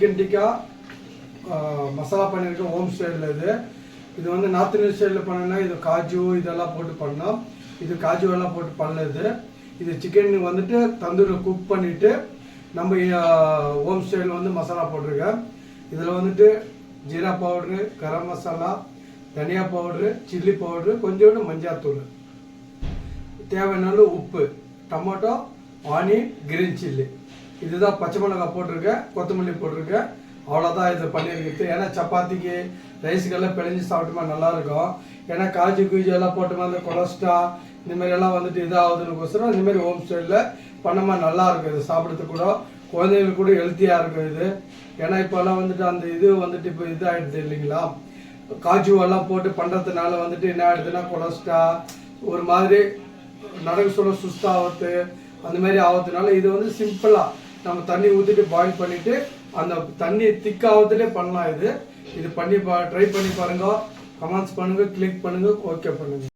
Chicken tikka masala பண்ணியிருக்கேன் home ஸ்டைலில். இது வந்து நார்த் இந்தியன் ஸ்டைலில் பண்ணனா இது காஜு இதெல்லாம் போட்டு பண்ணோம். இது காஜு எல்லாம் போட்டு பண்ணது. இது சிக்கன் வந்துட்டு தந்தூரில் குக் பண்ணிவிட்டு நம்ம ஹோம் ஸ்டைலில் வந்து மசாலா போட்டிருக்கேன். இதில் வந்துட்டு ஜீரா பவுட்ரு, கரம் மசாலா, தனியா பவுட்ரு, சில்லி பவுட்ரு, கொஞ்சோண்டு மஞ்சாத்தூள், தேவையான உப்பு, டொமேட்டோ, ஆனியன், கிரீன் சில்லி, இதுதான் பச்சை மிளகாய் போட்டிருக்கேன், கொத்தமல்லி போட்டிருக்கேன். அவ்வளோதான் இது பண்ணியிருக்குது. ஏன்னா சப்பாத்திக்கு ரைஸுக்கெல்லாம் பிழைஞ்சி சாப்பிட்டோமா நல்லாயிருக்கும். ஏன்னா காஜு கீஜு எல்லாம் போட்டோமா அந்த கொலஸ்ட்ரால் இந்தமாரி எல்லாம் வந்துட்டு இதாகுதுன்னுக்கோசரம் இந்தமாரி ஹோம் ஸ்டைலில் பண்ணோமா நல்லாயிருக்கும். இது சாப்பிட்றதுக்கு கூட குழந்தைங்களுக்கு கூட ஹெல்த்தியாக இருக்கும் இது. ஏன்னா இப்போல்லாம் வந்துட்டு அந்த இது வந்துட்டு இப்போ இதாகிடுது இல்லைங்களா, காஜுவெல்லாம் போட்டு பண்ணுறதுனால வந்துட்டு என்ன ஆகிடுதுன்னா கொலஸ்ட்ரால் ஒரு மாதிரி நடக்க சொல்ல சுஸ்தாகிறது அந்தமாரி ஆகிறதுனால இது வந்து சிம்பிளாக நம்ம தண்ணி ஊற்றிட்டு பாயில் பண்ணிவிட்டு அந்த தண்ணி திக்காகிறதுலே பண்ணலாம். இது பண்ணி ட்ரை பண்ணி பாருங்க, கமெண்ட்ஸ் பண்ணுங்கள், கிளிக் பண்ணுங்கள், ஓகே பண்ணுங்கள்.